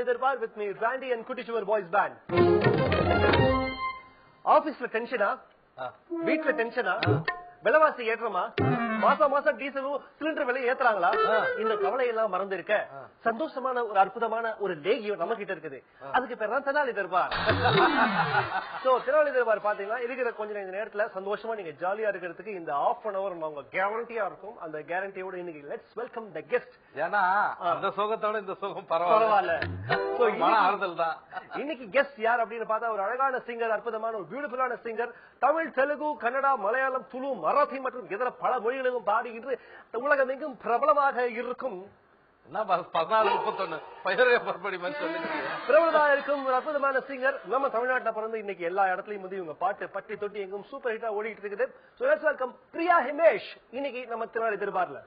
Tinali Darbar with me, Randy and Kutishwar Boys Band. ஆபீஸ்ல டென்ஷனா, வீட்டுல டென்ஷனா, விலைவாசி ஏற்றமா, மாசம் மாசம் டீசலும் சிலிண்டர் விலை ஏத்துறாங்களா? இந்த கவலை எல்லாம் மறந்து இருக்க சந்தோஷமான ஒரு அற்புதமான ஒரு லேகியம் நம்ம கிட்ட இருக்குது. அதுக்கு பேர் தான் தெனாலி தர்பார். சோ தெனாலி தர்பார் பாத்தீங்கன்னா இருக்கிற கொஞ்ச நேரத்துல சந்தோஷமா நீங்க ஜாலியா இருக்கிறதுக்கு இந்த half an hour அவங்க கேரண்டியா இருக்கும். அந்த கேரண்டியோட இன்னைக்கு லெட்ஸ் வெல்கம் தி கெஸ்ட். ஏன்னா அந்த சோகத்தோட இந்த சோகம் பரவாயில்ல. சோ மன ஆறுதல் தான். இன்னைக்கு கெஸ்ட் யார் அப்படின்னு பார்த்தா ஒரு அழகான சிங்கர், அற்புதமான ஒரு பியூட்டிஃபுல்லான சிங்கர். தமிழ், தெலுங்கு, கன்னடா, மலையாளம், துளு, மராத்தி மற்றும் இதர பல மொழிகளும் பாடுகின்ற உலகமெங்கும் பிரபலமாக இருக்கும் பிரபலமாக இருக்கும் ஒரு அற்புதமான சிங்கர். நம்ம தமிழ்நாட்டில் பிறந்து இன்னைக்கு எல்லா இடத்துலயும் வந்து இவங்க பாட்டு பட்டி தொட்டி எங்கும் சூப்பர் ஹிட்டா ஓடிட்டு இருக்குது. So let's welcome Priya Himesh இன்னைக்கு நம்ம தெனாலி தர்பார்ல.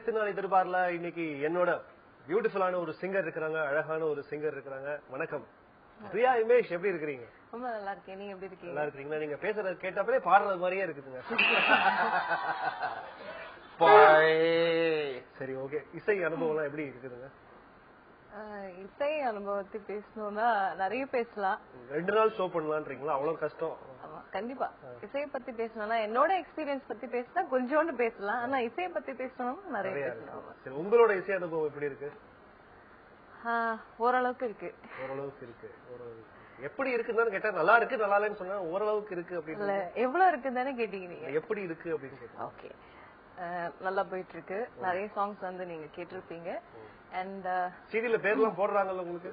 தெனாலி தர்பார்ல இன்னைக்கு என்னோட பியூட்டிஃபுல்லான ஒரு சிங்கர் இருக்கிறாங்க, அழகான ஒரு சிங்கர் இருக்கிறாங்க. வணக்கம் பிரியா ஹிமேஷ், எப்படி இருக்கிறீங்க? ரொம்ப நல்லா இருக்கேன். நீங்க எப்படி இருக்கீங்க? நல்லா இருக்கீங்களா? நீங்க பேசுறது கேட்டப்பவே பாடுறது மாதிரியே இருக்குதுங்க. சரி, ஓகே. இசை அனுபவம் எப்படி இருக்குதுங்க? இசை அனுபவத்தை பேசணும்னா நிறைய பேசலாம். 2 நாள் ஷோ பண்ணலான்றீங்களா? அவ்வளவு கஷ்டம்? கண்டிப்பா இசையை பத்தி பேசணும்னா என்னோட எக்ஸ்பீரியன்ஸ் பத்தி பேசினா கொஞ்சோண்டு பேசலாம். ஆனா இசையை பத்தி பேசணும்னா நிறைய பேசலாம். உங்களோட இசை அனுபவம் எப்படி இருக்கு? ஓரளவுக்கு இருக்கு. ஓரளவுக்கு இருக்கு. எப்படி இருக்குன்னு கேட்டா நல்லா இருக்கு, நல்லா இல்லைன்னு சொன்னா ஓரளவுக்கு இருக்கு அப்படின்னு எவ்வளவு இருக்குன்னு கேட்டீங்க. எப்படி இருக்கு அப்படின்னு கேட்டா ஓகே, நல்லா போயிட்டு இருக்கு. நிறைய சாங்ஸ் வந்து நீங்க கேட்டிருப்பீங்க. அண்ட் சீரியல்ல பேர்லாம் போடுறாங்கல்ல உங்களுக்கு?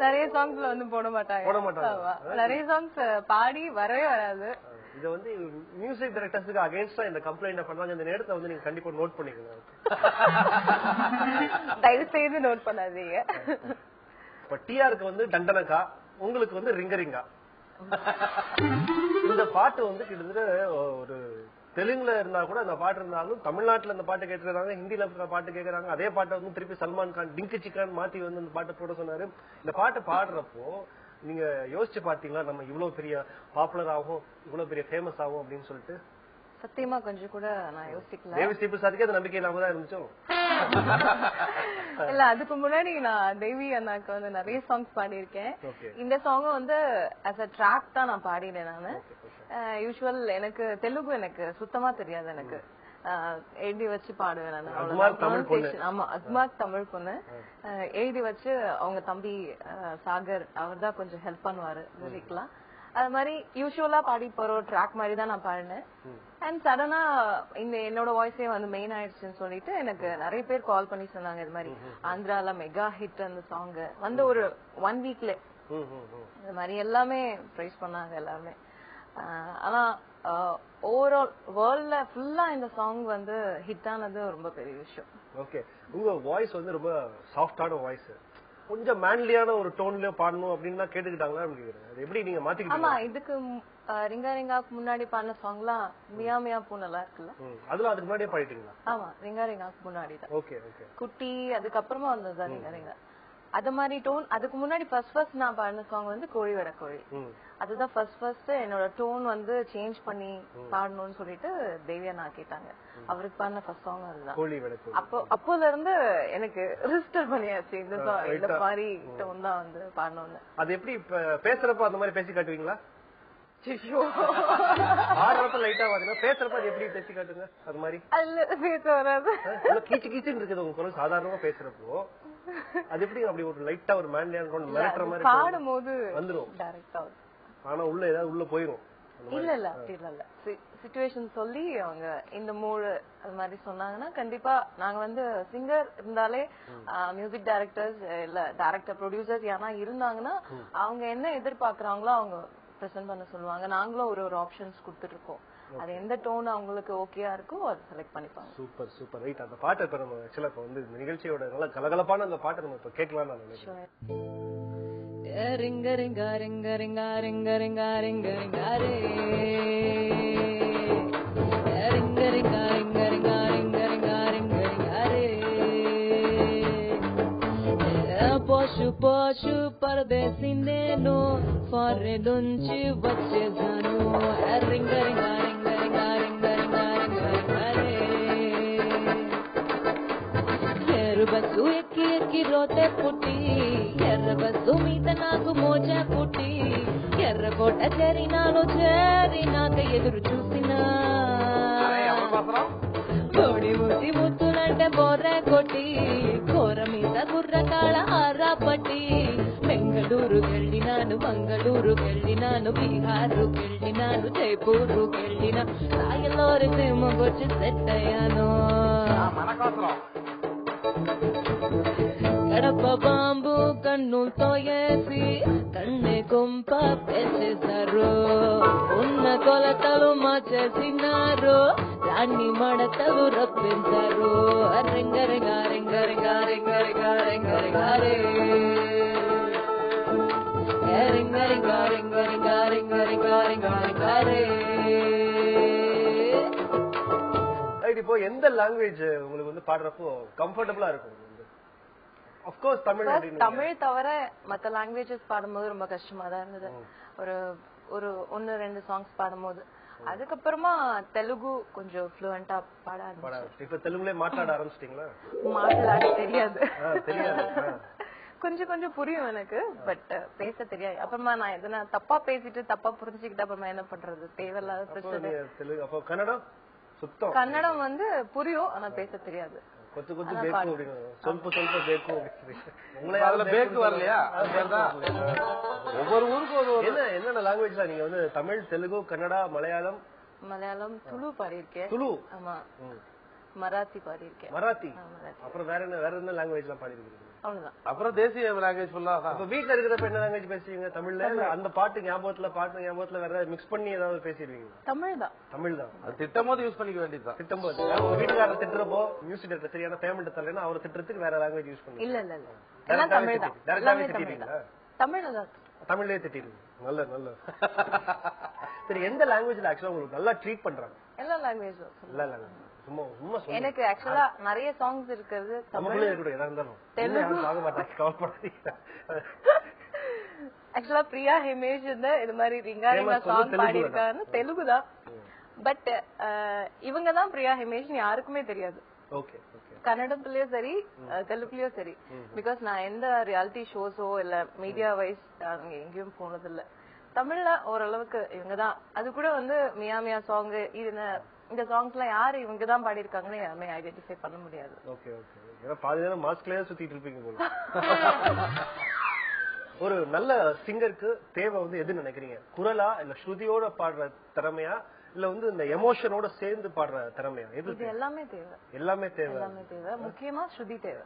நிறைய சாங்ஸ்ல வந்து போட மாட்டாங்க. நிறைய சாங்ஸ் பாடி வரவே வராது. இத வந்து மியூசிக் டைரக்டர்ஸ்க்கு அகைன்ஸ்டா இந்த கம்ப்ளைண்ட் பண்றாங்க. இந்த நேரத்தை வந்து நீங்க கண்டிப்பா நோட் பண்ணிக்கோங்க. தயவு செய்து நோட் பண்ணாதீங்க. இப்ப டிஆருக்கு வந்து தண்டனக்கா, உங்களுக்கு வந்து ரிங்கரிங்கா. இந்த பாட்டு வந்து கிட்டத்தட்ட ஒரு தெலுங்குல இருந்தா கூட அந்த பாட்டு இருந்தாலும் தமிழ்நாட்டுல அந்த பாட்டு கேட்டுக்கிறாங்க, ஹிந்தில பாட்டு கேட்கறாங்க. அதே பாட்டை வந்து திருப்பி சல்மான் கான் டிங்கு சிக்கான் மாத்தி வந்து அந்த பாட்டை போட சொன்னாரு. இந்த பாட்டு பாடுறப்போ நீங்க யோசிச்சு பாத்தீங்களா நம்ம இவ்வளவு பெரிய பாப்புலர் ஆகும், இவ்வளவு பெரிய ஃபேமஸ் ஆகும் அப்படின்னு சொல்லிட்டு? சத்தியமா கொஞ்சம் கூட நான் யோசிக்கல. தேவி பிரசாத்துக்கு அது நம்பிக்கை இல்லாம தான் இருந்துச்சோம். இல்ல, அதுக்கு முன்னாடி நான் தேவி அண்ணாக்கு வந்து நிறைய சாங்ஸ் பாடியிருக்கேன். இந்த சாங் வந்து as a track தான் நான் பாடினேன். நானு யூசுவல் எனக்கு தெலுங்கு எனக்கு சுத்தமா தெரியாது. எனக்கு எழுதி வச்சு பாடுவேன் நான். ஆமா, அஸ்மாக் தமிழ் பொண்ணு. எழுதி வச்சு அவங்க தம்பி சாகர் அவர் தான் கொஞ்சம் ஹெல்ப் பண்ணுவாரு லிரிக்லாம். அது மாதிரி யூசுவலா பாடி போற ட்ராக் மாதிரி தான் நான் பாடினேன். அண்ட் சடனா இந்த என்னோட வாய்ஸே வந்து மெயின் ஆயிடுச்சுன்னு சொல்லிட்டு எனக்கு நிறைய பேர் கால் பண்ணி சொன்னாங்க. இது மாதிரி ஆந்திரால மெகா ஹிட் அந்த சாங் வந்து ஒரு 1 வீக்ல இது மாதிரி எல்லாமே பிரைஸ் பண்ணாங்க எல்லாருமே. ஆனா ஓவரால் வேர்ல்ட்ல ஃபுல்லா இந்த சாங் வந்து ஹிட் ஆனது ரொம்ப பெரிய விஷயம். ஓகே, உங்க வாய்ஸ் வந்து ரொம்ப சாஃப்டான வாய்ஸ், கொஞ்சம் மேன்லியான ஒரு டோன்ல பாடணும் அப்படின்னு கேட்டுக்கிட்டாங்களா? அது எப்படி நீங்க மாத்திக்கிட்டீங்க? ஆமா, இதுக்கு ரிங்கா ரிங்காக்கு முன்னாடி பாடின சாங்லாம் மியா மியா பூ நல்லா இருக்குல்ல, அதுல அதுக்கு முன்னாடியே பாடிட்டீங்களா? ஆமா, ரிங்கா ரிங்காக்கு முன்னாடி தான். Okay okay. குட்டி அதுக்கப்புறமா வந்ததுதான் ரிங்கா ரிங்கா. அது மாதிரி டோன். அதுக்கு முன்னாடி ஃபர்ஸ்ட் நான் பாடின சாங் வந்து கோழி வர கோழி. அதுதான் ஃபர்ஸ்ட் என்னோட டோன் வந்து சேஞ்ச் பண்ணி பாடணும்னு சொல்லிட்டு தேவியா நான் கேட்டாங்க. அவருக்கு பாடின ஃபர்ஸ்ட் சாங் அதுதான். அப்போல இருந்து எனக்கு ரிஜிஸ்டர் பண்ணியாச்சு இந்த மாதிரி டோன் தான் வந்து பாடணும்னு. அது எப்படி பேசுறப்ப அந்த மாதிரி பேசி காட்டுவீங்களா? ஆடுறப்ப லைட்டா பாத்தீங்கன்னா பேசுறப்ப அது எப்படி பேசி காட்டுங்க? அது மாதிரி பேச வராது, கீச்சு கீச்சுன்னு இருக்குது உங்க குரல். சாதாரணமா பேசுறப்போ அது எப்படி அப்படி ஒரு லைட்டா ஒரு மேன்லியான மிரட்டுற மாதிரி பாடும் போது வந்துரும் டைரக்டா. ஆனா உள்ள ஏதாவது உள்ள போயிரும். இல்ல அப்படி இல்ல. சிச்சுவேஷன் சொல்லி அவங்க இந்த மூடு அது மாதிரி சொன்னாங்கன்னா கண்டிப்பா நாங்க வந்து சிங்கர் இருந்தாலே மியூசிக் டைரக்டர்ஸ் இல்ல டைரக்டர் ப்ரொடியூசர்ஸ் யாரா இருந்தாங்கன்னா அவங்க என்ன எதிர்பார்க்கறாங்களோ அவங்க பிரசன்ட் பண்ண சொல்லுவாங்க. நாங்களும் ஒரு ஆப்ஷன்ஸ் கொடுத்துட்டு இருக்கோம். அது எந்த டோன் அவங்களுக்கு ஓகேயா இருக்கோ அதை செலக்ட் பண்ணிப்பாங்க. Super super. ரைட், அந்த பாட்டை இப்ப நம்ம ஆக்சுவலா இப்ப வந்து இந்த நிகழ்ச்சியோட நல்ல கலகலப்பான அந்த பாட்டை நம்ம இப்ப கேட்கலாம் நான் நினைக்கிறேன். ரிங்க ரிங்க ரிங்க ரிங்க ரிங்க ரிங்க ரிங்க ரிங்க ரே ரிங்க ரிங்க ரிங்க ரிங்க ரிங்க ரிங்க ரிங்க ரிங்க ரே పోషు పోషు పరదేశి నేను ఫారెన్ నుంచి వచ్చేసాను రింగ రింగ రింగ రింగ రింగ రింగ రింగ ఎర్ర బస్సు ఎక్కి ఎక్కి రోతే పుట్టి ఎర్ర బస్సు మీద నాకు మోజా పుట్టి ఎర్రకోట చేరినాక ఎదురు చూసినా కోడి ముట్టి ముత్తులంటే బోర్ర కొట్టి కూర మీద గుర్రకాళ హారా పట్టి బెంగళూరుకెళ్ళినాను మంగళూరుకెళ్ళినాను బీహారుకెళ్ళినాను జైపూరుకెళ్ళినా సాయలోరి సిమ్మకొచ్చి సెట్ అయ్యాను కడప బాంబు కన్నులతో వేసి కన్నె కొంప పెంచేశారు ఉన్న కొలతలు మార్చేసినారు దాన్ని మడతలు రప్పించారు రింగ రింగ రింగ రింగ రింగ రింగ రింగ రింగారే రింగ రింగ రింగ రింగ రింగ రింగ రింగ రింగారే. இப்போ எந்த லாங்குவேஜ் உங்களுக்கு வந்து பாடுறப்போ கம்ஃபர்டபுளா இருக்கும்? Of course தமிழ் தவிர மத்த லாங்குவேஜஸ் பாடும்போது ரொம்ப கஷ்டமா தான் இருந்தது. ஒரு 1-2 சாங்ஸ் பாடும்போது அதுக்கப்புறமா தெலுங்கு கொஞ்சம் ஃப்ளூயண்டா பாட ஆரம்பிச்சேன். இப்ப தெலுங்குல மாట్లాட ஆரம்பிச்சிட்டீங்களா? மாట్లాட தெரியாது. தெரியாது. கொஞ்சம் கொஞ்சம் புரியும் எனக்கு, பட் பேச தெரியாது. அப்புறமா நான் எதனா தப்பா பேசிட்டு தப்பா புரிஞ்சுக்கிட்டு அப்புறமா என்ன பண்றது? தேவையில்லாத பிரச்சனை. தெலுங்கு அப்ப கன்னடம் சுத்தம். கன்னடம் வந்து புரியும், ஆனா பேச தெரியாது. கொஞ்சம் கொஞ்சம் பேக்கு அப்படிங்க, ಸ್ವಲ್ಪ ಸ್ವಲ್ಪ பேக்கு. உங்களை அதுல பேக்கு வரலையா? ஒவ்வொரு ஊருக்கு ஒரு என்னென்ன லாங்குவேஜ்ல நீங்க வந்து தமிழ், தெலுங்கு, கன்னடா, மலையாளம், துளு பாடியிருக்கேன். துளு, ஆமா, மராத்தி பாடியிருக்கேன். மராத்தி. அப்புறம் வேற என்ன லாங்குவேஜ் எல்லாம் பாடிருக்கீங்க? அவ்வளவுதான். அப்புறம் தேசிய லாங்குவேஜ் ஃபுல்லா. அப்ப வீட்ல இருக்கிறப்ப என்ன லாங்குவேஜ் பேசுவீங்க? தமிழ்ல? அந்த பாட்டு ஞாபகத்துல வேற மிக்ஸ் பண்ணி ஏதாவது பேசிடுவீங்க? தமிழ் தான். அது திட்டம் போது யூஸ் பண்ணிக்க வேண்டியதுதான். திட்டம் போது உங்க வீட்டுக்காரர் திட்டுறப்போ மியூசிக் டைரக்டர் சரியான பேமெண்ட் தரலன்னா அவர் திட்டுறதுக்கு வேற லாங்குவேஜ் யூஸ் பண்ணுவீங்க? இல்ல எல்லாம் தமிழ் தான். டைரக்டாவே திட்டுவீங்களா? தமிழ்லயே திட்டிடுவீங்க. நல்ல. சரி, எந்த லாங்குவேஜ்ல ஆக்சுவலா உங்களுக்கு நல்லா ட்ரீட் பண்றாங்க? எல்லா லாங்குவேஜும். சும்மா எனக்கு ஆக்சுவலா நிறைய சாங்ஸ் இருக்குது தமிழ்ல இருக்கட்டும், எதா இருந்தாலும் தெலுங்கு வாங்க மாட்டாங்க, கவர் பண்ணாதீங்க. ஆக்சுவலா பிரியா ஹிமேஷ் இது மாதிரி ரிங்கா சாங் பாடியிருக்காங்க தெலுங்கு தான். பட் இவங்க தான் பிரியா ஹிமேஷ் யாருக்குமே தெரியாது. ஓகே, கன்னடத்துலயும் சரி தெலுங்குலயும் சரி. பிகாஸ் நான் எந்த ரியாலிட்டி ஷோஸோ இல்ல மீடியா வைஸ் எங்கேயும் போனது இல்ல. தமிழ்ல ஓரளவுக்கு இவங்கதான். அது கூட வந்து மியா மியா சாங் இந்த சாங்ஸ் எல்லாம் யாரு இவங்கதான் பாடிருக்காங்கன்னு யாருமே ஐடென்டிஃபை பண்ண முடியாது. ஓகே. ஏன்னா பாதி நேரம் மாஸ்க்லயே சுத்திட்டு இருப்பீங்க போல. ஒரு நல்ல சிங்கருக்கு தேவை வந்து எது நினைக்கிறீங்க? குரலா, இல்ல ஸ்ருதியோட பாடுற திறமையா, இல்ல வந்து இந்த எமோஷனோட சேர்ந்து பாடுற திறமையா? எது? எல்லாமே தேவை. எல்லாமே தேவை. முக்கியமா ஸ்ருதி தேவை.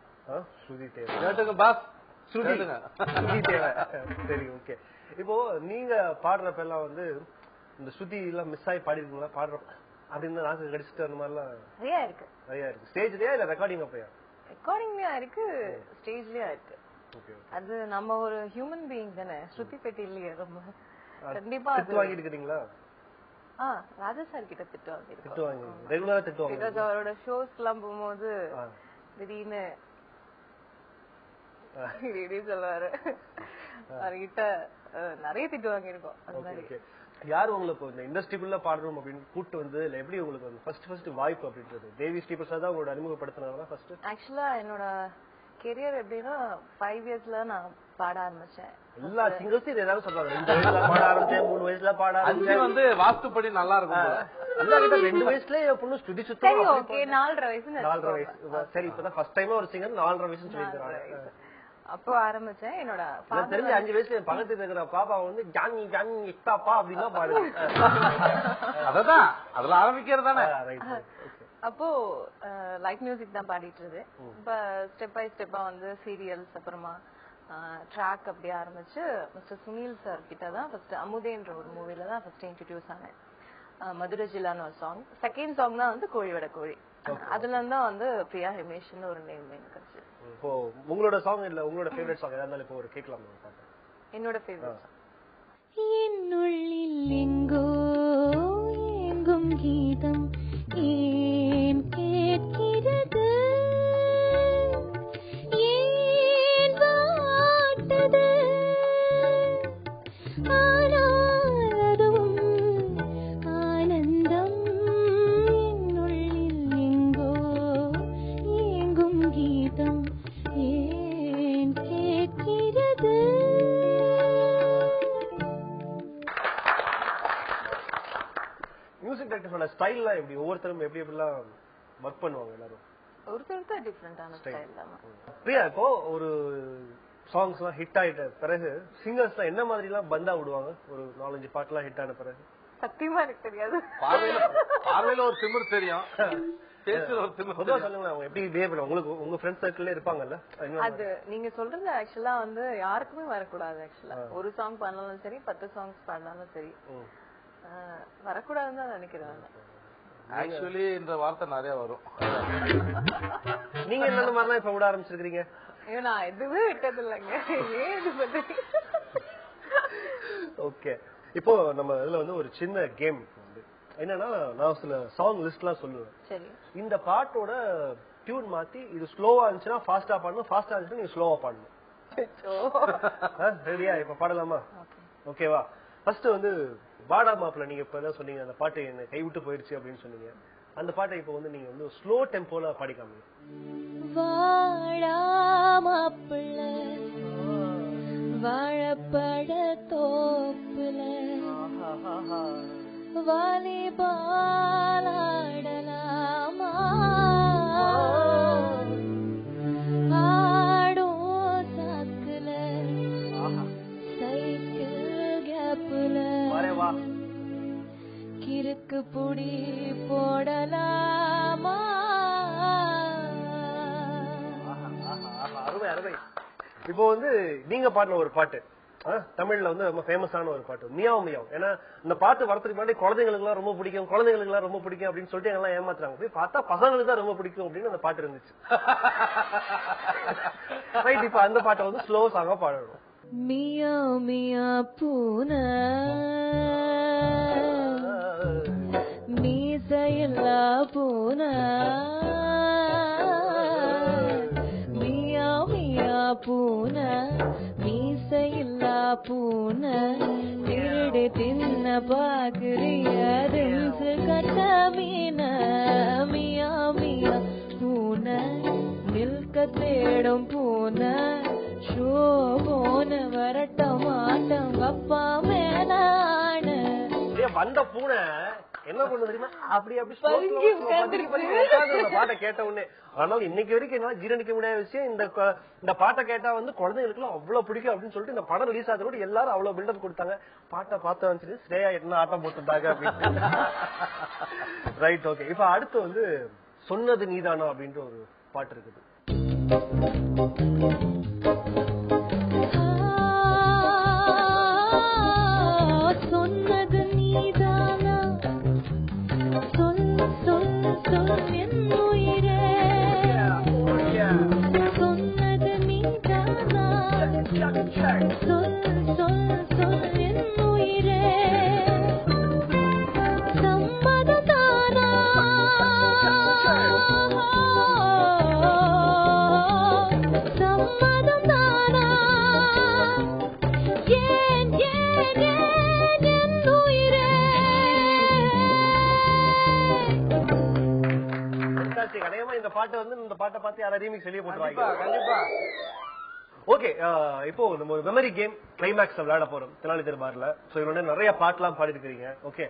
ஸ்ருதி தேவை. கேட்டுங்க பாஸ், ஸ்ருதி தேவை. சரி, ஓகே. இப்போ நீங்க பாடுறப்ப எல்லாம் வந்து இந்த ஸ்ருதி எல்லாம் மிஸ் ஆகி பாடிருக்கீங்களா? பாடுறப்ப அப்படின்னு நாக்கு கடிச்சிட்டு அந்த மாதிரிலாம் நிறைய இருக்கு. ஸ்டேஜ்லயா இல்ல ரெக்கார்டிங் அப்பயா? ரெக்கார்டிங்லயா இருக்கு, ஸ்டேஜ்லயா இருக்கு. அது நம்ம ஒரு ஹியூமன் பீயிங் தானே, ஸ்ருதி பெட்டி இல்லையே. ரொம்ப கண்டிப்பா திட்டு வாங்கி இருக்கீங்களா? ராஜா சார் கிட்ட திட்டு வாங்கி ரெகுலரா திட்டுவாங்க. பிகாஸ் அவரோட ஷோஸ் எல்லாம் போகும்போது திடீர்னு சொல்லுவாரு. அவர்கிட்ட நிறைய திட்டு வாங்கிருக்கோம். அந்த மாதிரி யாரு உங்களுக்கு இந்த இண்டஸ்ட்ரிக்குள்ள பாடுறோம் அப்படின்னு கூட்டு வந்து எப்படி உங்களுக்கு வந்து ஃபர்ஸ்ட் வாய்ப்பு அப்படின்றது? தேவி ஸ்ரீ பிரசாத் தான் உங்களோட அறிமுகப்படுத்தினதா ஃபர்ஸ்ட்? ஆக்சுவலா என்னோட கெரியர் எப்படின்னா 5 இயர்ஸ்ல நான் பாட ஆரம்பிச்சேன். எல்லா சிங்கர்ஸும் இதை ஏதாவது சொல்றாங்க. 2 வயசுல பாட ஆரம்பிச்சேன், 3 வயசுல பாட ஆரம்பிச்சேன். வந்து வாஸ்துப்படி நல்லா இருக்கும். 2 வயசுல பொண்ணு ஸ்டுடி சுத்தம். ஓகே, 4.5 வயசு. சரி, இப்பதான் ஃபர்ஸ்ட் டைமா ஒரு சிங்கர் 4.5 வயசுன்னு சொல்லிருக்காங்க. அப்போ ஆரம்பிச்சேன். என்னோட தெரிஞ்ச 5 வயசுல பக்கத்துல இருக்கிற பாப்பா வந்து ஜானி ஜானி எக்ஸ்டாப்பா அப்படின்னா பாடுது. அததான் அதுல ஆரம்பிக்கிறதானே. அப்போ லைட் மியூசிக் தான் பாடிட்டு இருந்தது. இப்ப ஸ்டெப் பை ஸ்டெப்பா வந்து சீரியல்ஸ், அப்புறமா ட்ராக் அப்படி ஆரம்பிச்சு மிஸ்டர் சுனில் சார் கிட்ட தான் ஃபர்ஸ்ட் அமுதேன்ற ஒரு மூவில தான் ஃபர்ஸ்ட் இன்ட்ரோடியூஸ் ஆனேன். மதுரை ஜில்லான்னு ஒரு சாங். செகண்ட் சாங் தான் வந்து கோழியோட கோழி. அதுல இருந்தா வந்து பிரியா ஹிமேஷ்னு ஒரு நேம் எனக்கு கிடைச்சு. இப்போ உங்களோட சாங் இல்ல உங்களோட ஃபேவரட் சாங் ஏதாவது இப்போ ஒரு கேட்கலாம்? என்னோட ஃபேவரட் சாங் என்னுள்ளில் எங்கோ எங்கும் கீதம் ஏன் கேட்கிறது, ஏன் வாடுகிறேன் டைரக்டர்ஸோட ஸ்டைல்லாம் எப்படி ஒவ்வொருத்தரும் எப்படி எப்படிலாம் ஒர்க் பண்ணுவாங்க எல்லாரும் ஒருத்தருக்கு டிஃபரெண்டான ஸ்டைல் தான். பிரியா, இப்போ ஒரு சாங்ஸ் எல்லாம் ஹிட் ஆயிட்ட பிறகு சிங்கர்ஸ் எல்லாம் என்ன மாதிரி எல்லாம் பந்தா விடுவாங்க? ஒரு 4-5 பாட்டு எல்லாம் ஹிட் ஆன பிறகு சத்தியமா எனக்கு தெரியாது. பார்வையில ஒரு திமிர் தெரியும், பேசுற ஒரு திமிர். பொதுவா சொல்லுங்க, அவங்க எப்படி பிஹேவ் பண்ணுவாங்க? உங்களுக்கு உங்க ஃப்ரெண்ட்ஸ் சர்க்கிள்ல இருப்பாங்கல்ல? அது நீங்க சொல்றது ஆக்சுவலா வந்து யாருக்குமே வரக்கூடாது. ஆக்சுவலா ஒரு சாங் பண்ணாலும் சரி 10 சாங்ஸ் பண்ணாலும் சரி வரக்கூடாதுன்னு தான் நினைக்கிறேன். ஆக்சுவலி இந்த வார்த்தை நிறைய வரும். நீங்க என்ன மாதிரிலாம் இப்ப விட ஆரம்பிச்சிருக்கீங்க? ஐயோ, நான் எதுவுமே விட்டது இல்லைங்க. ஏன் இது பத்தி? ஓகே, இப்போ நம்ம இதுல வந்து ஒரு சின்ன கேம் என்னன்னா, நான் சில சாங் லிஸ்ட் எல்லாம் சொல்லுவேன். சரி, இந்த பாட்டோட டியூன் மாத்தி இது ஸ்லோவா இருந்துச்சுன்னா ஃபாஸ்டா பாடணும், ஃபாஸ்டா இருந்துச்சுன்னா நீங்க ஸ்லோவா பாடணும். ரெடியா? இப்ப பாடலாமா? ஓகேவா? ஃபர்ஸ்ட் வந்து வாடா மாப்பிள்ள, நீங்க இப்ப என்ன சொன்னீங்க, அந்த பாட்டு என்ன கைவிட்டு போயிடுச்சு அப்படின்னு சொன்னீங்க. அந்த பாட்டை இப்ப வந்து நீங்க வந்து ஸ்லோ டெம்போல பாடிக்காமீங்க. வாடா மாப்பிள்ள வாழப்பட தோப்புல வாலிபாலாடலாமா ஆடோ சாக்குல சைக்கிள் கேப்புல கிறுக்கு புடி போடலாமா. அருமை அருமை. இப்போ வந்து நீங்க பாடின ஒரு பாட்டு தமிழ்ல வந்து ரொம்ப ஃபேமஸான ஒரு பாட்டு, மியாவ் மியாவ். ஏன்னா இந்த பாட்டு வரதுக்கு முன்னாடி குழந்தைங்களுக்கு எல்லாம் ரொம்ப பிடிக்கும், குழந்தைங்களுக்கு எல்லாம் ரொம்ப பிடிக்கும் அப்படின்னு சொல்லிட்டு எல்லாம் ஏமாத்துறாங்க. போய் பார்த்தா பசங்களுக்கு தான் ரொம்ப பிடிக்கும் அப்படின்னு அந்த பாட்டு இருந்துச்சு. ரைட், இப்ப அந்த பாட்டை வந்து ஸ்லோ சாங்கா பாடணும். மியாவ் மியாவ் பூனை மீசையில்லா பூனை மியாவ் மியாவ் பூனை மீசையில்லா பூனை திருடி தின்ன பாக்குறிய தின்சு கட்ட மீன மியாவ் மியாவ் பூனை நிற்க தேடும் பூனை ஷோ போன வரட்ட மாட்டோம் அப்பா மேல வந்த பூனை என்ன பண்ணு தெரியுமா, அப்படி அப்படி பாட்டை கேட்ட உடனே. ஆனால் இன்னைக்கு வரைக்கும் என்ன ஜீரணிக்க முடியாத விஷயம், இந்த பாட்டை கேட்டா வந்து குழந்தைங்களுக்கு எல்லாம் அவ்வளவு பிடிக்கும் அப்படின்னு சொல்லிட்டு இந்த படம் ரிலீஸ் ஆகுது கூட எல்லாரும் அவ்வளவு பில்டப் கொடுத்தாங்க. பாட்டை பார்த்து வந்துச்சு ஸ்ரேயா என்ன ஆட்டம் போட்டுட்டாங்க அப்படின்னு. Right, okay. இப்ப அடுத்து வந்து சொன்னது நீதானா அப்படின்ற ஒரு பாட்டு இருக்குது. சொன்னது நீதானா சொல் சொல் சொல் என் உயிரே சொன்னது நீதானா சொல் சொல் சொல் என் உயிரே சம்மததானா சம்மததானா ஏன் ஏன் ஏன் என் உயிரே. கடையமா இந்த பாட்டு வந்து இந்த பாட்டை பார்த்து யாராவது ரீமிக்ஸ் வெளியே போட்டுருவாங்க. கண்டிப்பா. ஓகே, இப்போ நம்ம ஒரு மெமரி கேம் கிளைமேக்ஸ் விளையாட போறோம் தெனாலி தர்பார்ல. சோ இதோட நிறைய பாட்டுலாம் பாடி இருக்கீங்க. ஓகே,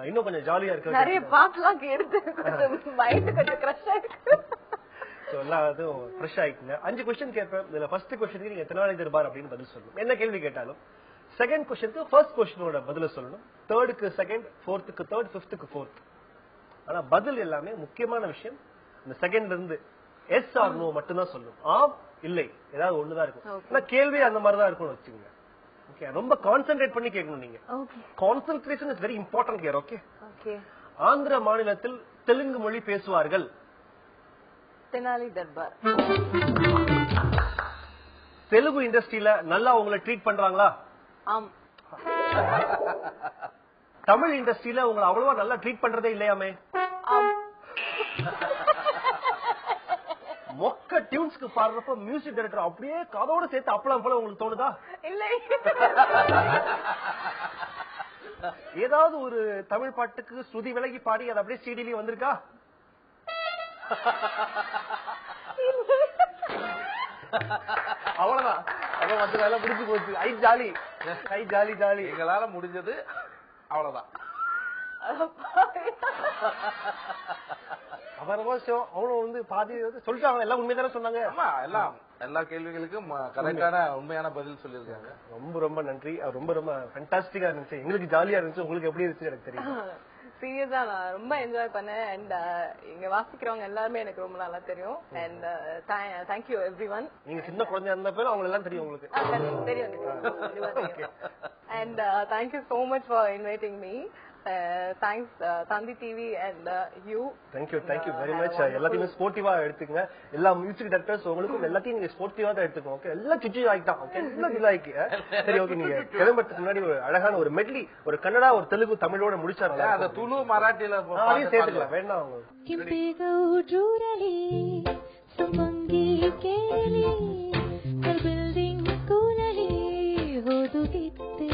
இன்னும் கொஞ்சம் ஜாலியா இருக்கு. நிறைய பாட்டுலாம் கேட்டு மைண்ட் கொஞ்சம் கிரஷ் ஆயிருக்கு. சோ எல்லாரும் ஃப்ரெஷ் ஆயிக்குங்க. 5 क्वेश्चन கேட்பேன். இதுல ஃபர்ஸ்ட் क्वेश्चनக்கு நீங்க தெனாலி தர்பார் அப்படின்னு பதில் சொல்லணும். என்ன கேள்வி கேட்டாலும் செகண்ட் क्वेश्चनக்கு ஃபர்ஸ்ட் क्वेश्चनோட பதில சொல்லணும். தேர்டுக்கு செகண்ட், ஃபோர்த்துக்கு தேர்ட், ஃபிஃப்த்துக்கு ஃபோர்த். ஆனா பதில் எல்லாமே முக்கியமான விஷயம். இந்த செகண்ட்ல இருந்து எஸ் ஆர் நோ மட்டும் தான் சொல்லணும். ஆம் இல்லை ஏதாவது ஒண்ணுதான் இருக்கும். ஆனா கேள்வி அந்த மாதிரி தான் இருக்கும்னு வச்சுக்கோங்க. ஓகே, ரொம்ப கான்சென்ட்ரேட் பண்ணி கேட்கணும் நீங்க. Concentration is very important here. Okay, okay. Andhra மாநிலத்தில் தெலுங்கு மொழி பேசுவார்கள். தெனாலி தர்பார். தெலுங்கு இண்டஸ்ட்ரியில நல்லா உங்களை ட்ரீட் பண்றாங்களா? ஆம். தமிழ் இண்டஸ்ட்ரியில உங்களை அவ்வளவா நல்லா ட்ரீட் பண்றதே இல்லையாமே? ஆம். மொக்க டியூன்ஸ்க்கு பாடுறப்ப மியூசிக் டைரக்டர் அப்படியே கதோட சேர்த்து அப்பலாம் போல உங்களுக்கு தோணுதா? இல்லை. ஏதாவது ஒரு தமிழ் பாட்டுக்கு ஸ்ருதி விலகி பாடி அது அப்படியே சிடிலி வந்திருக்கா? அவ்வளவுதான், அதான் மற்ற வேலை முடிஞ்சு போச்சு. ஐ ஜாலி, ஐ ஜாலி ஜாலி. எங்களால முடிஞ்சது அவ்வளவுதான். அப்புறம் அவனும் வந்து பாதி சொல்லிட்டாங்க, எல்லாம் உண்மைதானே சொன்னாங்க. ஆமா, எல்லா கேள்விகளுக்கும் கரெக்டான உண்மையான பதில் சொல்லியிருக்காங்க. ரொம்ப ரொம்ப நன்றி. ரொம்ப ரொம்ப ஃபேண்டாஸ்டிக்கா இருந்துச்சு, எங்களுக்கு ஜாலியா இருந்துச்சு. உங்களுக்கு எப்படி இருந்துச்சு எனக்கு தெரியும். சீரியஸா நான் ரொம்ப என்ஜாய் பண்ணேன். அண்ட் இங்க வாசிக்கிறவங்க எல்லாருமே எனக்கு ரொம்ப நல்லா தெரியும். And thank you everyone. நீங்க சின்ன குழந்தையா இருந்த பேரும் அவங்க எல்லாம் தெரியும் உங்களுக்கு. தெரியும். And thank you so much for inviting me. Thanks Tandi TV and you. Thank you very much. எல்லாத்தையுமே ஸ்போர்ட்டிவா எடுத்துக்கங்க. எல்லா மியூசிக் டைரக்டர்ஸ் உங்களுக்கும் எல்லாத்தையும் நீங்க ஸ்போர்ட்டிவா தான் எடுத்துக்கோங்க. ஓகே, எல்லாம் சுச்சி ஆயிட்டான். ஓகே, எல்லாம் இல்லாயிக்கு. சரி, ஓகே, நீங்க கிளம்புறதுக்கு முன்னாடி ஒரு அழகான ஒரு மெட்லி, ஒரு கன்னடா, ஒரு தெலுங்கு, தமிழோட முடிச்சாங்க. அத துளு மராட்டில அதையும் சேர்த்துக்கலாம். வேண்டாம் அவங்க ಕೆಂಪೇಗೌಡ್ರೂರಲಿ ಸುಮಂಗಿ ಕೇಳಿ ಬಿಲ್ಡಿಂಗ್ ಸ್ಕೂಲಲ್ಲಿ ಓದುತ್ತಿದ್ದೆ.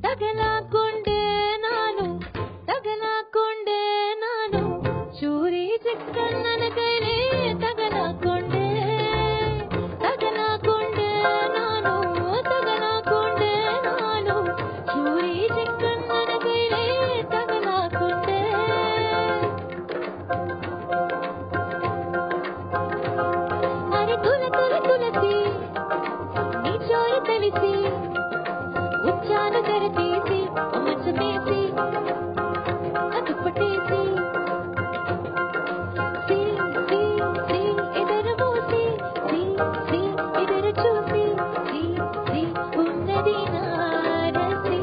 ತಗಲಾಕೊಂಡೆ ನಾನು ಚೂರಿ ಚಿಕ್ಕಣ್ಣನ ಕೈಲೇ ತಗಲಾಕೊಂಡೆ ನಾನು ಚೂರಿ ಚಿಕ್ಕಣ್ಣನ ಕೈಲೇ ತಗಲಾಕೊಂಡೆ. ಅರೆ ತುಳಸಿ ನೀ ಚೋರಿ ತಳಿಸಿ ಉಚ್ಚಾನ ಕರೆತೀಸಿ ಮಂಚ ಮೇಸಿ ದುಪ್ಪಟೇಸಿ ಎದರ ಮೂಸಿ ಎದರ ಚೂಸಿ ఉన్నది నారసి.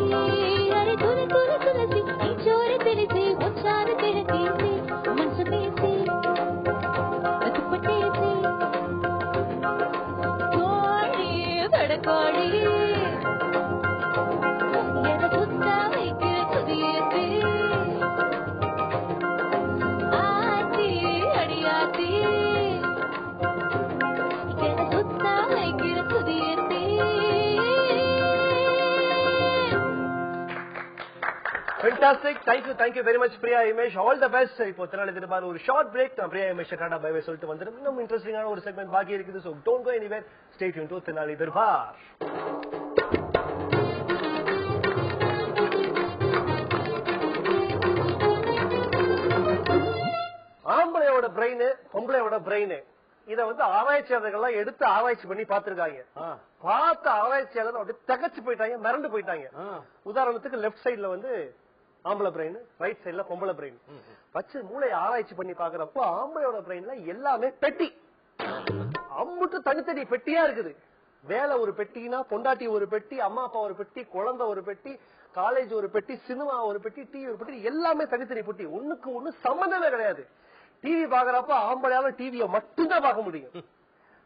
అరే ತುಳಸಿ ನೀ ಚೋರಿ ತಿಳಿಸಿ ಉಚ್ಚಾನ ಕರೆತೀಸಿ ಮಂಚ ಮೇಸಿ ದುಪ್ಪಟೇಸಿ கோழி படக்கோழி என சுத்தா வைக்கிற புதியது ஆத்தி அடியாத்தி என சுத்தா வைக்கிற புதியது. Fantastic. Thank you very much, Priya Imesh. All the best. இப்போ திருநாளை திருப்பாரு ஒரு ஷார்ட் பிரேக். நான் Priya Umesh tata bye by சொல்லிட்டு வந்துடும். இன்னும் இன்ட்ரெஸ்டிங்கான ஒரு செக்மெண்ட் பாக்கி இருக்குது. So don't go anywhere. Stay tuned to திருநாளை திருப்பார். ஆம்பளையோட பிரெயின், பொம்பளையோட பிரெயின், இத வந்து ஆராய்ச்சியாளர்கள்லாம் எடுத்து ஆராய்ச்சி பண்ணி பாத்துருக்காங்க. பார்த்த ஆராய்ச்சியாளர் அப்படி தகச்சு போயிட்டாங்க, மிரண்டு போயிட்டாங்க. உதாரணத்துக்கு லெப்ட் சைட்ல வந்து ஆம்பளை பிரெயின், ரைட் சைட்ல பொம்பளை பிரெயின் வச்சு மூளையை ஆராய்ச்சி பண்ணி பாக்குறப்போ ஆம்பளையோட பிரெயின்ல எல்லாமே பெட்டி, அம்புட்டு தனித்தனி பெட்டியா இருக்குது. வேலை ஒரு பெட்டினா பொண்டாட்டி ஒரு பெட்டி, அம்மா அப்பா ஒரு பெட்டி, குழந்தை ஒரு பெட்டி, காலேஜ் ஒரு பெட்டி, சினிமா ஒரு பெட்டி, டிவி ஒரு பெட்டி, எல்லாமே தனித்தனி பெட்டி. ஒண்ணுக்கு ஒண்ணு சம்பந்தமே கிடையாது. டிவி பாக்குறப்ப ஆம்பளையால டிவியை மட்டும்தான் பார்க்க முடியும்.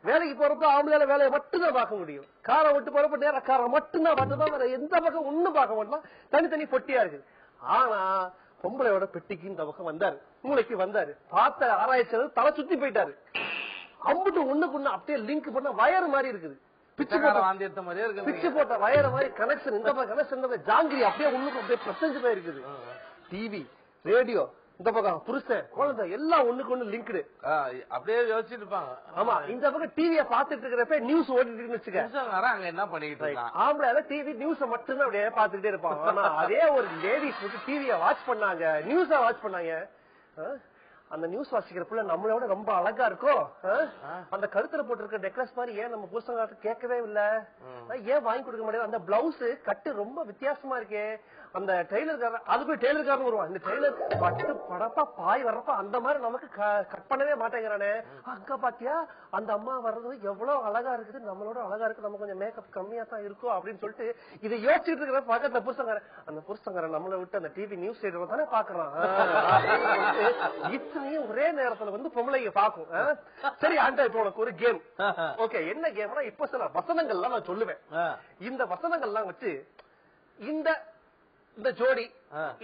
வேலைக்கு போறப்ப ஆம்பளையால வேலையை மட்டும்தான் பார்க்க முடியும். காரை விட்டு போறப்ப நேர காரை மட்டும்தான் பார்த்துதான், வேற எந்த பக்கம் ஒண்ணும் பார்க்க மாட்டோம். தனித்தனி பொட்டியா இருக்கு. ஆனா பொம்பளையோட பெட்டிக்கு இந்த பக்கம் வந்தாரு, மூளைக்கு வந்தாரு, பார்த்த ஆராய்ச்சி தலை சுத்தி போயிட்டாரு. அம்புட்டு ஒண்ணுக்கு ஒண்ணு அப்படியே லிங்க் பண்ண வயர் மாதிரி இருக்குது. பிச்சு போட்ட வயர் மாதிரி கனெக்ஷன், இந்த பக்கம் கனெக்ஷன் ஜாங்கிரி அப்படியே ஒண்ணுக்கு அப்படியே பிரசஞ்சு போயிருக்குது. டிவி, ரேடியோ, இந்த பக்கம் புருஷன், குழந்தை எல்லாம் ஒண்ணுக்கு ஒண்ணு லிங்க்டு. அப்படியே யோசிச்சுட்டு இருப்பாங்க. ஆமா, இந்த பக்கம் டிவிய பாத்துட்டு இருக்கிறப்ப நியூஸ் ஓடிட்டு இருக்குன்னு வச்சுக்க, என்ன பண்ணிட்டு ஆம்பளை டிவி நியூஸ மட்டும்தான் அப்படியே பாத்துக்கிட்டே இருப்பாங்க. ஆனா அதே ஒரு லேடிஸ் வந்து டிவிய வாட்ச் பண்ணாங்க, நியூஸ வாட்ச் பண்ணாங்க. அந்த நியூஸ் வாசிக்கிறப்ப நம்மளோட ரொம்ப அழகா இருக்கும். அந்த கருத்துல போட்டிருக்க நெக்லஸ் மாதிரி ஏன் நம்ம புருஷங்க கேட்கவே இல்ல, ஏன் வாங்கி கொடுக்க முடியாது, அந்த பிளவுஸ் கட்டு ரொம்ப வித்தியாசமா இருக்கே, அந்த டெய்லர்காரன், அதுக்கு டெய்லர்காரன் வருவான், இந்த டெய்லர் பட்டு படப்பா பாய் வர்றப்ப அந்த மாதிரி நமக்கு கட் பண்ணவே மாட்டேங்கிறானே, அங்க பாத்தியா அந்த அம்மா வர்றது எவ்வளவு அழகா இருக்குது, நம்மளோட அழகா இருக்கு, நம்ம கொஞ்சம் மேக்கப் கம்மியா தான் இருக்கும் அப்படின்னு சொல்லிட்டு இதை யோசிச்சுட்டு இருக்கிற பக்கத்துல புருஷங்காரன், அந்த புருஷங்காரன் நம்மளை விட்டு அந்த டிவி நியூஸ் ரீடர் தானே பாக்குறான். இத்தனையும் ஒரே நேரத்துல வந்து பொம்பளைங்க பாக்கும். சரி ஆண்டா, இப்ப உனக்கு ஒரு கேம். ஓகே, என்ன கேம்னா இப்ப சில வசனங்கள்லாம் நான் சொல்லுவேன். இந்த வசனங்கள்லாம் வச்சு இந்த ஜோடி,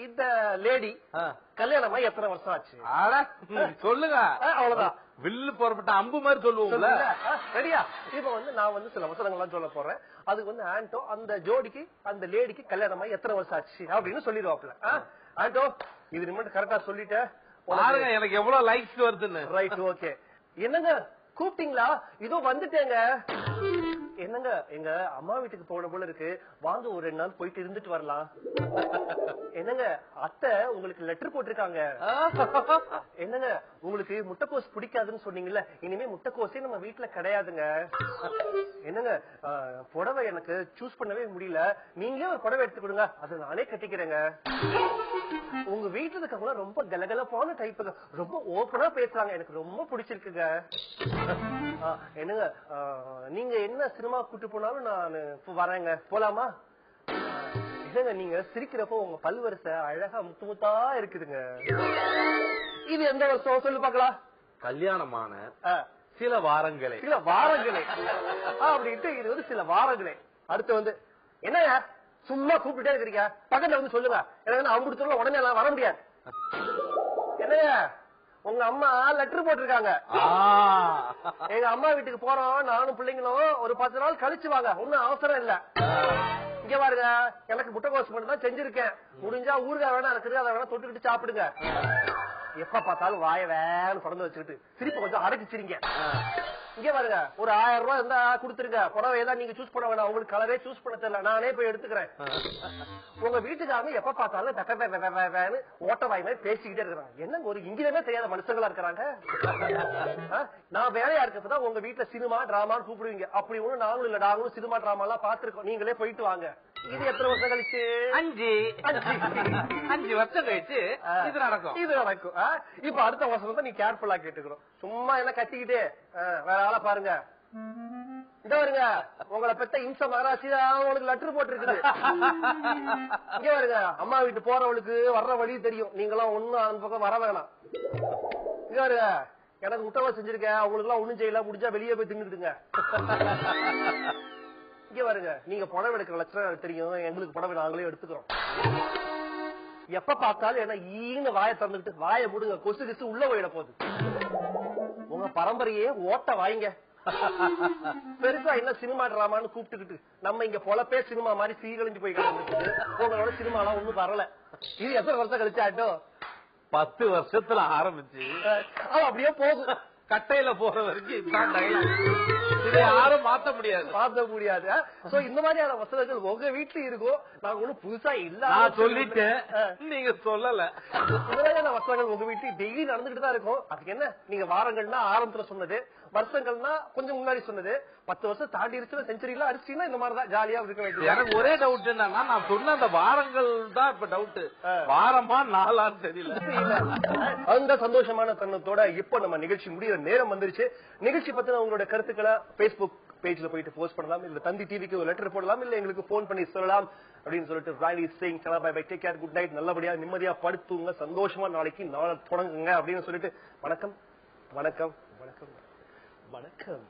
இந்த லேடி கல்யாணமா எத்தனை வருஷம் ஆச்சு சொல்லுங்க. அவ்வளவுதான். வில்லு போறப்பட்ட அம்பு மாதிரி சொல்லுவோம். சரியா? இப்ப வந்து நான் வந்து சில வசனங்கள்லாம் சொல்ல போறேன். அதுக்கு வந்து ஆண்டோ அந்த ஜோடிக்கு அந்த லேடிக்கு கல்யாணமா எத்தனை வருஷம் ஆச்சு அப்படின்னு சொல்லிடுவாப்ல. ஆண்டோ, இது நிமிடம் கரெக்டா சொல்லிட்ட, பாருங்க எனக்கு எவ்வளவு லைக்ஸ் வருதுன்னு. Right, okay. என்னங்க கூப்பிட்டீங்களா? இதோ வந்துட்டேங்க. என்னங்க எங்க அம்மா வீட்டுக்கு போன போல இருக்கு, வாங்க ஒரு 2 நாள் போயிட்டு இருந்துட்டு வரலாம். என்னங்க அத்தை உங்களுக்கு லெட்டர் போட்டிருக்காங்க. என்னங்க உங்களுக்கு முட்டைக்கோஸ் பிடிக்காதுன்னு சொன்னீங்கல்ல, இனிமே முட்டைக்கோஸே நம்ம வீட்டுல கிடையாதுங்க. என்னங்க புடவை எனக்கு சூஸ் பண்ணவே முடியல, நீங்களே ஒரு புடவை எடுத்து கொடுங்க, அதை நானே கட்டிக்கிறேங்க. உங்க வீட்டுல இருக்கவங்க ரொம்ப கலகலப்பான டைப், ரொம்ப ஓப்பனா பேசுறாங்க, எனக்கு ரொம்ப பிடிச்சிருக்குங்க. என்னங்க நீங்க என்ன சினிமா கூட்டு போனாலும் நான் வரேங்க, போலாமா? என்னங்க நீங்க சிரிக்கிறப்போ உங்க பல்வரிசை அழகா முத்து முத்தா இருக்குதுங்க. இது எந்த வருஷம் சொல்லு பாக்கலாம்? கல்யாணமான சில வாரங்களே அப்படின்ட்டு இது வந்து சில வாரங்களே. அடுத்து வந்து என்னங்க சும்மா கூப்பிட்டுட்டே இருக்கிறீங்க, பக்கத்துல வந்து சொல்லுங்க, எனக்கு அவங்க உடனே எல்லாம் வர முடியாது. என்னங்க உங்க அம்மா லெட்டர் போட்டிருக்காங்க, எங்க அம்மா வீட்டுக்கு போறோம், நானும் பிள்ளைங்களும் ஒரு 10 நாள் கழிச்சு வாங்க, ஒன்னும் அவசரம் இல்ல. இங்க பாருங்க எனக்கு முட்டைக்கோஸ் மட்டும் தான் செஞ்சிருக்கேன், முடிஞ்சா ஊறுகாய் வேணா இருக்குது, அதை வேணா தொட்டுக்கிட்டு சாப்பிடுங்க. எப்ப பார்த்தாலும் வாய வேணும் பறந்து வச்சுக்கிட்டு சிரிப்ப கொஞ்சம் அடக்கிச்சிருங்க. இங்க பாருங்க ஒரு 1000 ரூபாய் இருந்தா கொடுத்துருங்க, புடவை ஏதாவது நீங்க சூஸ் பண்ண வேணாம், உங்களுக்கு கலரே சூஸ் பண்ண தெரியல, நானே போய் எடுத்துக்கிறேன். உங்க வீட்டுக்காரங்க எப்ப பார்த்தாலும் ஓட்ட வாய் மாதிரி பேசிக்கிட்டே இருக்கிறாங்க. என்ன ஒரு இங்கிலமே தெரியாத மனுஷங்களா இருக்கிறாங்க. நான் வேலையா இருக்கப்பதான் உங்க வீட்டுல சினிமா டிராமான்னு கூப்பிடுவீங்க, அப்படி ஒண்ணு நாங்களும் இல்ல, நாங்களும் சினிமா டிராமா எல்லாம் பாத்துருக்கோம், நீங்களே போயிட்டு வாங்க. இது எத்தனை வருஷம் கழிச்சு? 5 வருஷம் கழிச்சு இது நடக்கும். இப்ப அடுத்த வருஷம் தான் நீ கேர்ஃபுல்லா கேட்டுக்கிறோம். சும்மா என்ன கத்திக்கிட்டே வேற ஆளை பாருங்க. இந்த வருங்க உங்களை பெத்த இம்ச மகராட்சி உங்களுக்கு லெட்டர் போட்டுருக்குது. இங்க வருங்க அம்மா வீட்டு போறவளுக்கு வர்ற வழி தெரியும், நீங்களாம் ஒண்ணும் அந்த பக்கம் வர வேணாம். இங்க வருங்க எனக்கு முட்டை செஞ்சிருக்கேன், அவங்களுக்கு எல்லாம் ஒண்ணும் செய்யல, முடிஞ்சா வெளியே போய் தின்னுடுங்க. இங்க வருங்க நீங்க புடவை எடுக்கிற லட்சணம் தெரியும், எங்களுக்கு புடவை நாங்களே எடுத்துக்கிறோம். எப்ப பார்த்தாலும் என்ன ஈன வாயை திறந்துக்கிட்டு வாயை முடுங்க, கொசு கிசு உள்ள போயிட போகுது. உங்க பரம்பரையே ஓட்ட வாய்ங்க. பெருசா என்ன சினிமா டிராமான்னு கூப்பிட்டுக்கிட்டு நம்ம இங்க பொழப்பே சினிமா மாதிரி சீரழிஞ்சு போய் கிடந்துட்டு உங்களோட சினிமா எல்லாம் ஒண்ணும் வரல. இது எத்தனை வருஷம் கழிச்சாட்டும்? 10 வருஷத்துல ஆரம்பிச்சு அப்படியே போகும், கட்டையில போற வரைக்கும் இதை யாரும் மாத்த முடியாது. இந்த மாதிரியான வசனங்கள் உங்க வீட்டுல இருக்கும், நாங்க ஒண்ணும் புதுசா இல்ல சொல்லிட்டேன், நீங்க சொல்லல. இந்த மாதிரியான வசனங்கள் உங்க வீட்டுல டெய்லி நடந்துகிட்டு தான் இருக்கும். அதுக்கு என்ன நீங்க வாரங்கள்னா ஆரம்பத்துல சொன்னது, வருஷங்கள்னா கொஞ்சம் முன்னாடி சொன்னது, 10 வருஷம் தாண்டி இருச்சுன்னா செஞ்சுரிலாம் அடிச்சுன்னா இந்த மாதிரிதான் ஜாலியா இருக்க வேண்டியது. எனக்கு ஒரே டவுட் என்னன்னா, நான் சொன்ன அந்த வாரங்கள் தான் இப்ப டவுட், வாரமா நாளான்னு தெரியல. அந்த சந்தோஷமான தருணத்தோட இப்ப நம்ம நிகழ்ச்சி முடிகிற நேரம் வந்துருச்சு. நிகழ்ச்சி பத்தின உங்களோட கருத்துக்களை Facebook பேஜ்ல போயிட்டு போஸ்ட் பண்ணலாம், இல்ல தந்தி டிவிக்கு ஒரு லெட்டர் போடலாம், இல்ல எங்களுக்கு போன் பண்ணி சொல்லலாம் அப்படின்னு சொல்லிட்டு ராணி சிங் சலா bye bye, take care, good night, நல்லபடியா நிம்மதியா படுத்துங்க, சந்தோஷமா நாளைக்கு நாளை தொடங்குங்க அப்படின்னு சொல்லிட்டு வணக்கம் வணக்கம் வணக்கம் வணக்கம்.